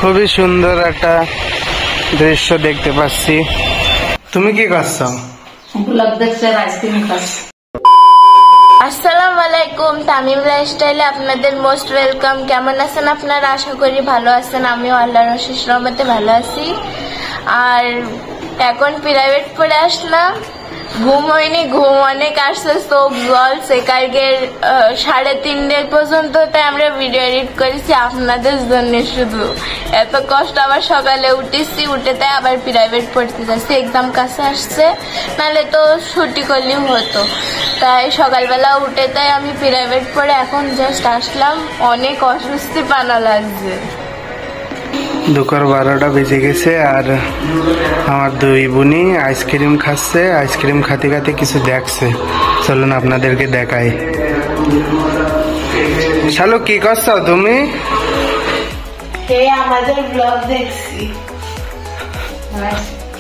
খুবই সুন্দর একটা দৃশ্য দেখতে পাচ্ছি। তুমি কি করছো? ব্লগ দেখছি আর আইসক্রিম খাচ্ছি। আসসালামু আলাইকুম, তামিম লাইফস্টাইলে আপনাদের মোস্ট ওয়েলকাম। কেমন আছেন আপনারা? আশা করি ভালো আছেন। আমিও আল্লাহর অশেষ রহমতে ভালো আছি। আর এখন প্রাইভেট পড়ে আসলাম, ঘুম হয়নি, ঘুম অনেক আসছে, চোখ জল সেকারগের 3:30 পর্যন্ত। তাই আমরা ভিডিও এডিট করেছি আপনাদের জন্য শুধু। এত কষ্ট, আবার সকালে উঠেছি, উঠে তাই আবার প্রাইভেট পড়তে যাচ্ছি। এক্সাম কাছে আসছে, নাহলে তো ছুটি করলেও হতো। তাই সকালবেলা উঠে তাই আমি প্রাইভেট পড়ে এখন জাস্ট আসলাম। অনেক অস্বস্তি পানা লাগছে। দুপুর 12টা বেজে গেছে আর আমার দুই বোনই আইসক্রিম খাচ্ছে। আইসক্রিম খাতে খাতে কিছু দেখছে, চলুন আপনাদেরকে দেখাই। শালু কি করছো তুমি? আমাদের ব্লগ দেখছি।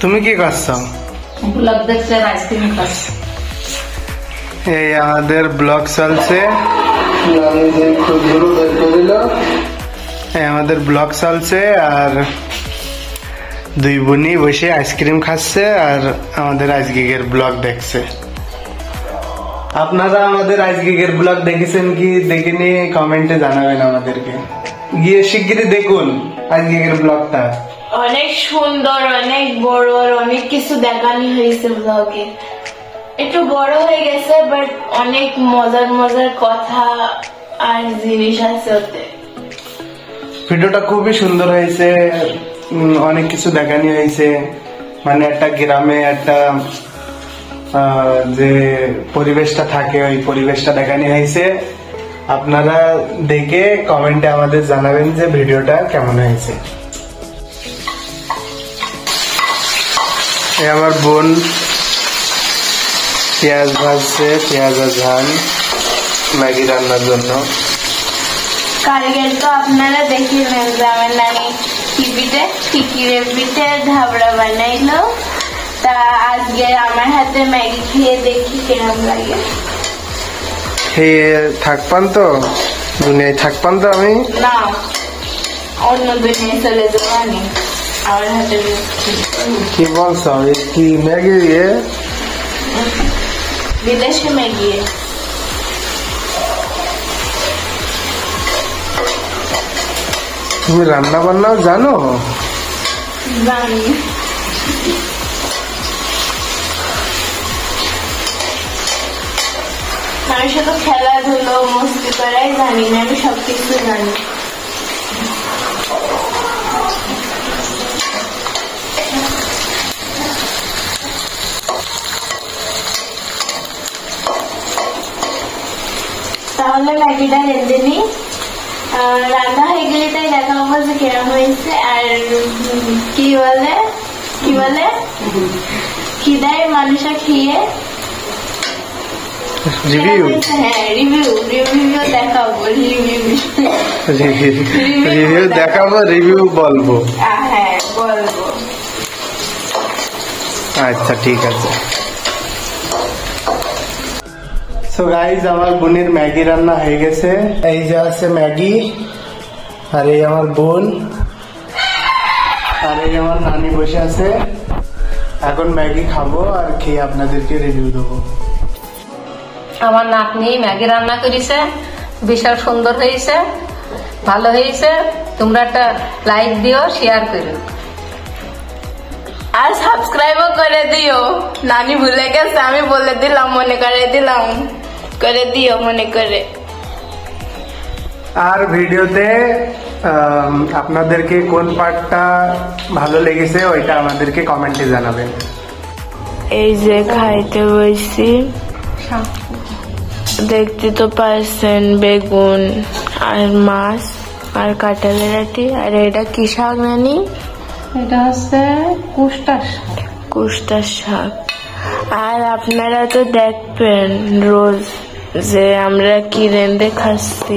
তুমি কি করছো? ব্লগ দেখছি আর আইসক্রিম খাচ্ছি। এই আমাদের ব্লগ চলছে, আমাদের ব্লগ চলছে আর দুই বোনই বসে আইসক্রিম খাচ্ছে আর আমাদের আজকের ব্লগ দেখছে। আপনারা আমাদের আজকের ব্লগ দেখেছেন কি দেখেনি কমেন্টে জানাবেন আমাদেরকে। গিয়ে শিগগিরই দেখুন আজকের ব্লগটা। অনেক সুন্দর, অনেক বড়, অনেক কিছু দেখানো হয়েছে ব্লগে। একটু বড় হয়ে গেছে, বাট অনেক মজার মজার কথা আর জিনিস আছে ওতে। ভিডিওটা খুবই সুন্দর হয়েছে, অনেক কিছু দেখানো হয়েছে। মানে একটা গ্রামে একটা যে পরিবেশটা থাকে ওই পরিবেশটা দেখানো হয়েছে। আপনারা দেখে কমেন্টে আমাদের জানাবেন যে ভিডিওটা কেমন হয়েছে। আমার বোন পেঁয়াজ ভাজছে, পেঁয়াজ আর ঝাল ম্যাগি রান্নার জন্য। কালকের তো আপনারা দেখিলেন যে আমার নানি খিকিরের পিঠে ধাবড়া বানাইলো। তা আজকে আমার হাতে ম্যাগি খেয়ে দেখি কেমন লাগে। থাকপান তো দুনিয়ায়, থাকপান তো আমি না, অন্য দুনিয়ায় চলে যাবো আমি। আমার হাতে কি বলছো? কি ম্যাগি? বিদেশে ম্যাগি। তুমি রান্না বান্নাও জানো? জানি। আমি শুধু খেলাধুলো মস্তি করাই জানি না, আমি সবকিছু জানি। তাহলে ম্যাগিটা রেঁধে নি, রান্না হয়ে গেলে তাই দেখাবো যে কেমন হয়েছে। আর কি বলে খিদায় মানুষের খেয়ে রিভিউ দেখাবো, রিভিউ বলবো। হ্যাঁ বলবো। আচ্ছা ঠিক আছে। সো গাইজ, আমার বোনের ম্যাগি রান্না হয়ে গেছে। এই যে আছে ম্যাগি, আর এই আমার বোন, আর এই আমার নানি বসে আছে। এখন ম্যাগি খাবো আর খেয়ে আপনাদেরকে রিভিউ দেবো। আমার নাতনি ম্যাগি রান্না করেছে, বিশাল সুন্দর হয়েছে, ভালো হয়েছে। তোমরা একটা লাইক দিও, শেয়ার করো আর সাবস্ক্রাইবও করে দিও। নানি ভুলে গেছে, আমি বলে দিলাম, মনে করে দিলাম, করে দিও মনে করে। আর ভিডিওতে আপনাদেরকে কোন পার্টটা ভালো লেগেছে ওইটা আমাদেরকে কমেন্টে জানাবেন। এই যে খাইতে বসছি, দেখতে তো পাচ্ছেন বেগুন আর মাছ আর কাঁঠালের আটি। আর এটা কি শাক নানি? এটা হচ্ছে কুষ্টার শাক। আর আপনারা তো দেখবেন রোজ যে আমরা কি রেঁধে খাচ্ছি,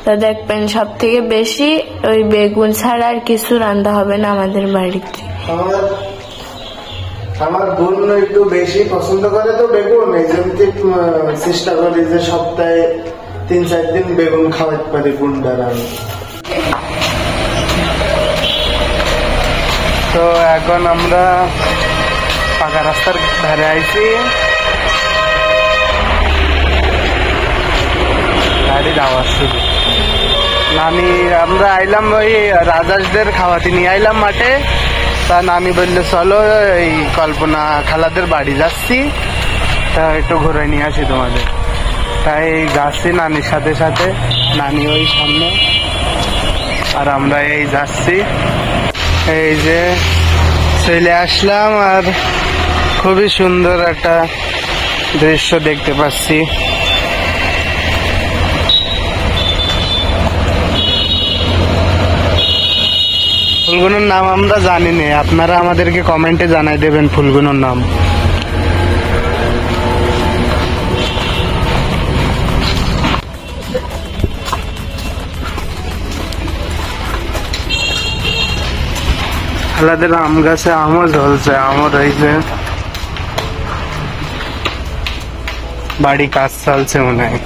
তা দেখবেন সব থেকে বেশি ওই বেগুন ছাড়া আর কিছু রান্না হবে না আমাদের বাড়িতে। আমার বোন একটু বেশি পছন্দ করে তো বেগুন, এই জন্য চেষ্টা করি যে সপ্তাহে 3-4 দিন বেগুন খাওয়াতে পারি বোন দ্বারা। তো এখন আমরা পাকা রাস্তার ধারে আইছি, গাড়ির আওয়াজ শুধু। নানি আমরা আইলাম ওই রাজাসদের খাওয়াতে নিয়ে আইলাম মাঠে। তা নানি বললে চলো এই কল্পনা খালাদের বাড়ি যাচ্ছি, তা একটু ঘুরে নিয়ে আসি তোমাদের। তাই যাচ্ছি নানির সাথে সাথে, নানি ওই সামনে আর আমরা এই যাচ্ছি। এই যে চলে আসলাম আর খুবই সুন্দর একটা দৃশ্য দেখতে পাচ্ছি। ফুলগুলোর নাম আমরা জানি না, আপনারা আমাদেরকে কমেন্টে জানাই দেবেন ফুলগুলোর নাম। খালাদের আম গাছে আমও ঝলছে, আমও রয়েছে। বাড়ি কাজ চলছে মনে হয়,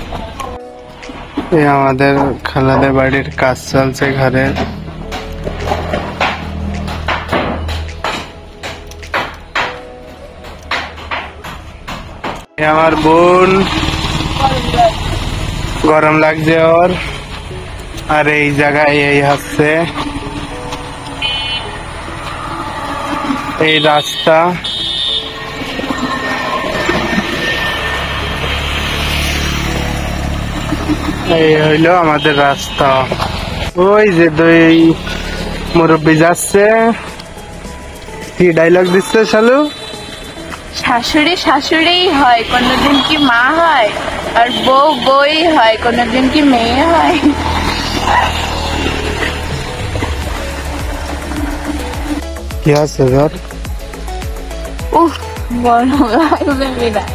এই আমাদের খালাদের বাড়ির কাজ চলছে ঘরের। আমার বোন গরম লাগছে ওর, আর এই জায়গায় এই হচ্ছে এই রাস্তা। এই হইলো আমাদের রাস্তা। ওই যে দুই মুরব্বী যাচ্ছে, কি ডায়লগ দিচ্ছে শালু? শাশুড়ি শাশুড়িই হয়, কোনোদিন কি মা হয়, আর বউ বউই হয়, কোনোদিন কি মেয়ে হয়। কি আছে ধর? উফ, গরম লাগবে বিরাট।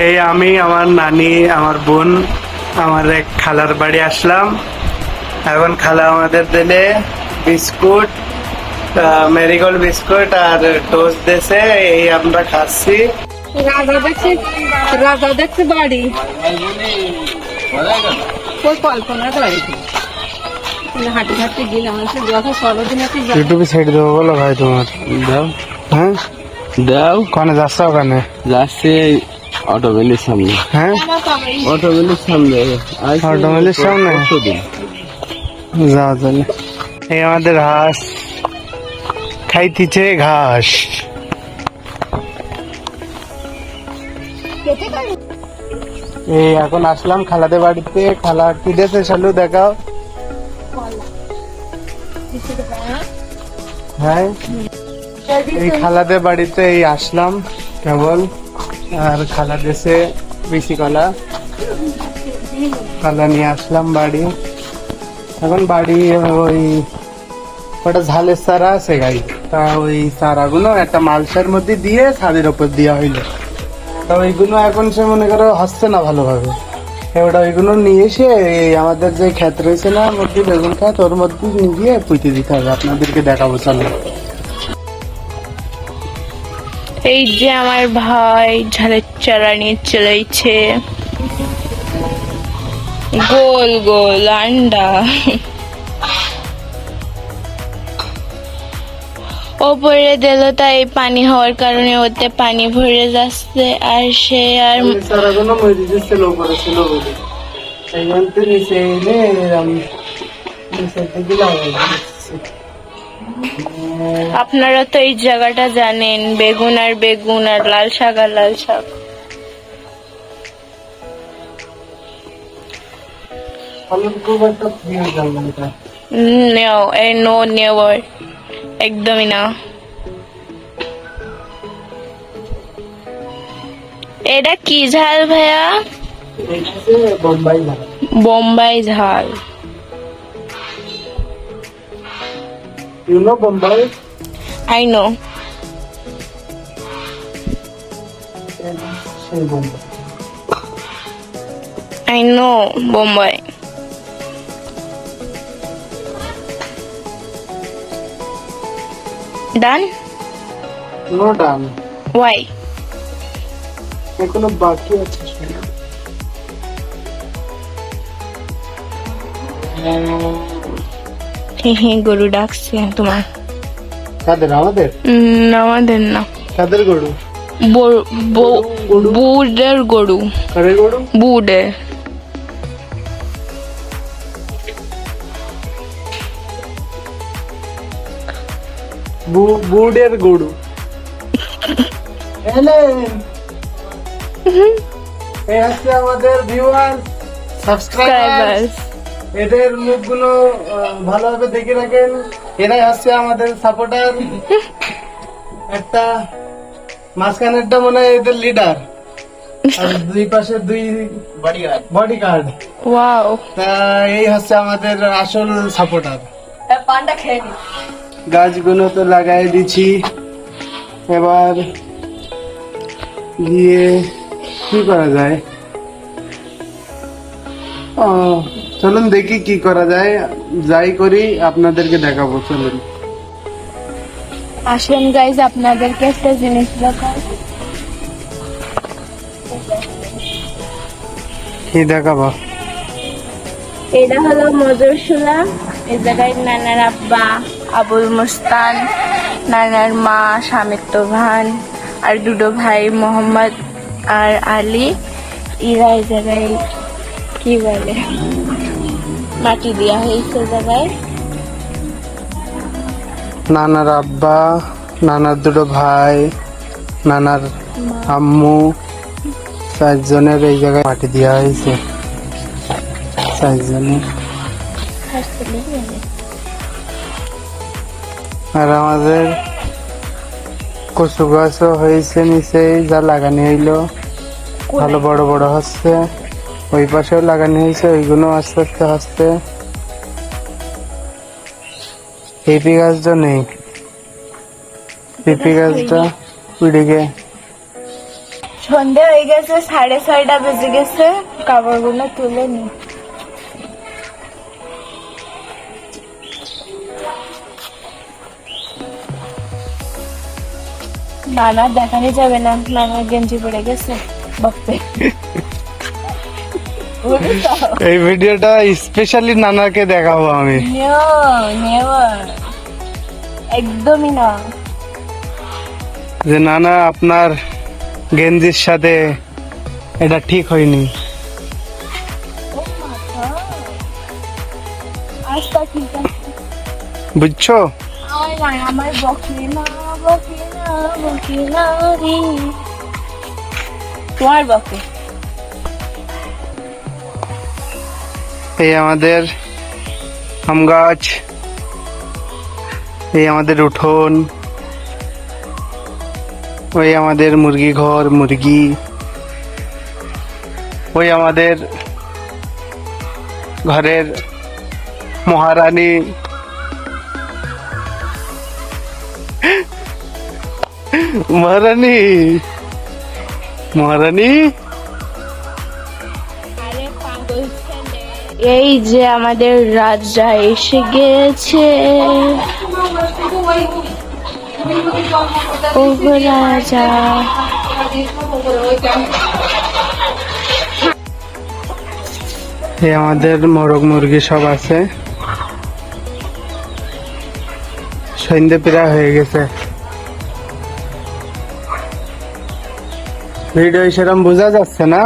এই আমি, আমার নানি, আমার বোন, আমার এক খালার বাড়ি আসলাম। এখন খালা আমাদের দিলে বিস্কুট, মেরিগোল্ড বিস্কুট আর টোস্ট দিয়েছে, এই আমরা খাচ্ছি। রাজা দেখছি বাড়ি কল্পনার বাড়ি হাঁটি হাঁটি গেলাম, সর্বদিন ইউটিউবে ছেড়ে দেবো বলো ভাই তোমার। দাও, হ্যাঁ দাও। কনে যাচ্ছ? ওখানে যাচ্ছে অটো মিলের সামনে। হ্যাঁ অটো মিলের সামনে। অটো মিলের সামনে যাও তাহলে। এই আমাদের হাঁস খাইতেছে ঘাস। এই এখন আসলাম খালাদের বাড়িতে। খালা কি দিয়েছে শালু দেখাও। হ্যাঁ এই খালাদের বাড়িতে এই আসলাম কেবল, আর খালা দেশে বেশি কলা কলা নিয়ে আসলাম বাড়ি। এখন বাড়ি ওই ওটা ঝালের চারা আছে গাই, তা ওই চারাগুলো একটা মালসার মধ্যে দিয়ে ছাদের ওপর দেওয়া হইলো। তা ওইগুলো এখন সে মনে করো হচ্ছে না ভালোভাবে। এবার ওইগুলো নিয়ে এসে এই আমাদের যে ক্ষেত রয়েছে না মধ্যে বেগুন ক্ষেত, ওর মধ্যে নিয়ে গিয়ে পুঁতে দিতে হবে। আপনাদেরকে দেখাবো চলো। এই যে আমার ভাই ঝালের চারা নিয়ে চলেছে, গোল গোল আন্ডা। ওপরে দিল, তাই পানি হওয়ার কারণে ওতে পানি ভরে যাচ্ছে, আর সে আর চারাগুলো মরে দিচ্ছিল উপরে ছিল বলে এইখান থেকে নিচে এলে নিচে দিলাম। আপনারা তো এই জায়গাটা জানেন, বেগুন আর বেগুন আর লাল শাক আর লাল শাক। খুব একটা প্রিয় জায়গা। নো নেভার, একদমই না। এটা কি ঝাল ভাইয়া? বোম্বাই ঝাল। বোম্বাই ঝাল। You know Bombay? I know. Say Bombay. I know Bombay. Done? No done, why? এখনো বাকি আছে। গরু ডাকছে তোমার। কাদের? আমাদের? আমাদের না, কাদের গরু? বুডের গরু। কাদের গরু? বুডের। বুডের গরু। এই হচ্ছে আমাদের ভিউয়ার্স, সাবস্ক্রাইবার্স। এদের মুখগুলো ভালোভাবে দেখে রাখেন, এরাই হচ্ছে আমাদের সাপোর্টার। একটা মাঝখানেরটা মনে হয় এদের লিডার, আর দুই পাশে দুই বডিগার্ড। ওয়াও, তা এই হচ্ছে আমাদের আসল সাপোর্টার। পানটা খেয়ে নি। গাছগুলো তো লাগাই দিছি, এবার গিয়ে কি করা যায়? চলুন দেখি কি করা যায়, যাই করি আপনাদেরকে দেখাবো। চলুন আসুন গাইজ, আপনাদেরকে একটা জিনিস দেখাই। কি দেখাবো? এটা হলো মজুরশুলা। এই জায়গায় নানার আব্বা আবুল মুস্তান, নানার মা শামিক তোভান, আর দুটো ভাই মোহাম্মদ আর আলী। এরা এই জায়গায় কি বলে মাটি দেওয়া হয়েছে জায়গায়। নানার আব্বা, নানার দুটো ভাই, নানার আম্মু, 4 জনের এই জায়গায় মাটি দেওয়া হয়েছে। 4 জনের। আর আমাদের কচু গাছও হয়েছে নিচে, যা লাগানো হইলো ভালো বড় বড় হচ্ছে। ওই পাশেও লাগানো হয়েছে, ওইগুলো আস্তে আস্তে হচ্ছে। পেঁপে গাছটা নেই, পেঁপে গাছটা উড়ে। সন্ধে হয়ে গেছে, 6:30 বেজে গেছে। কাপড়গুলো তুলে নি। নানা দেখানি যাবে না, নানার গেঞ্জি পড়ে গেছে বাপে। এই ভিডিওটা স্পেশালি নানাকে দেখাবো আমি। একদমই না, যে নানা আপনার গেঞ্জির সাথে এটা ঠিক হয়নি। আচ্ছা ঠিক আছে, বুঝছো? আমার বকি না রে, তোমার বকে। এই আমাদের আম গাছ, এই আমাদের উঠোন, ওই আমাদের মুরগি ঘর, মুরগি, ওই আমাদের ঘরের মহারানী। মহারানী, মহারানী। এই যে আমাদের রাজা এসে গেছে। ও রাজা, এই আমাদের মোরগ মুরগি সব আছে। সন্ধ্যে প্রায় হয়ে গেছে। ভিডিও সেরকম বোঝা যাচ্ছে না,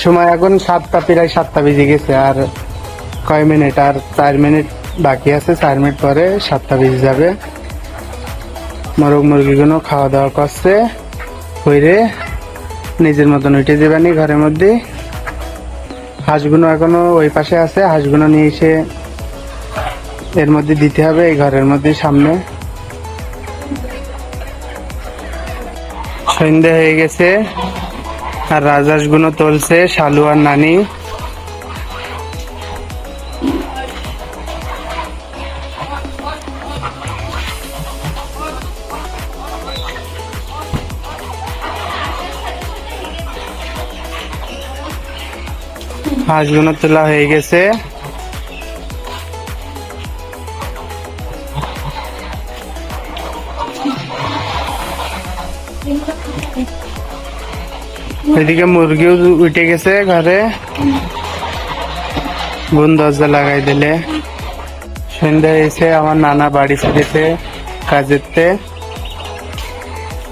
সময় এখন 7টা, প্রায় 7টা বেজে গেছে। আর কয় মিনিট? আর 4 মিনিট বাকি আছে। 4 মিনিট পরে 7টা বেজে যাবে। মোরগ মুরগিগুলো খাওয়া দাওয়া করছে, হইরে নিজের মতন উঠে যাবেনি ঘরের মধ্যে। হাঁসগুলো এখনো ওই পাশে আছে, হাঁসগুলো নিয়ে এসে এর মধ্যে দিতে হবে, এই ঘরের মধ্যে সামনে। সন্ধ্যে হয়ে গেছে আর রাজহাঁসগুলো তুলছে শালু আর নানি। হাঁসগুলো তোলা হয়ে গেছে। এদিকে মুরগিও উঠে গেছে ঘরে, গুন দরজা লাগাই দিলে। সন্ধ্যা এসে আমার নানা বাড়ি ফিরেছে কাজেরতে।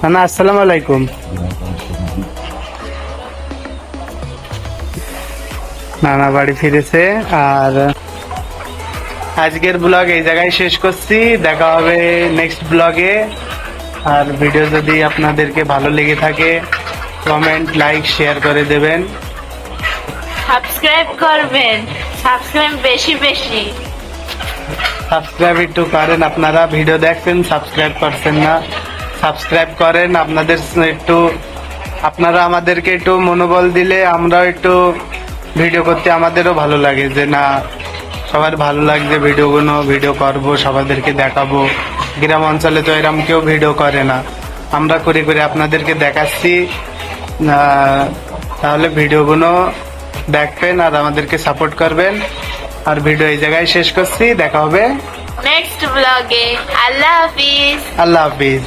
নানা আসসালামু আলাইকুম। নানা বাড়ি ফিরেছে। আর আজকের ব্লগ এই জায়গায় শেষ করছি, দেখা হবে নেক্সট ব্লগে। আর ভিডিও যদি আপনাদেরকে ভালো লেগে থাকে কমেন্ট লাইক শেয়ার করে দেবেন, সাবস্ক্রাইব করবেন, সাবস্ক্রাইব বেশি বেশি। সাবস্ক্রাইব একটু করেন, আপনারা ভিডিও দেখছেন সাবস্ক্রাইব করছেন না, সাবস্ক্রাইব করেন। আপনারা আমাদেরকে একটু মনোবল দিলে আমরাও একটু ভিডিও করতে আমাদেরও ভালো লাগে, যে না সবার ভালো লাগছে ভিডিও করব, সবাইদেরকে দেখাবো। গ্রাম অঞ্চলে তো এরকম কেউ ভিডিও করে না, আমরা করে করে আপনাদেরকে দেখাচ্ছি। তাহলে ভিডিওগুলো দেখবেন আর আমাদেরকে সাপোর্ট করবেন। আর ভিডিও এই জায়গায় শেষ করছি, দেখা হবে নেক্সট ব্লগে। আল্লাহ হাফিজ। আল্লাহ হাফিজ।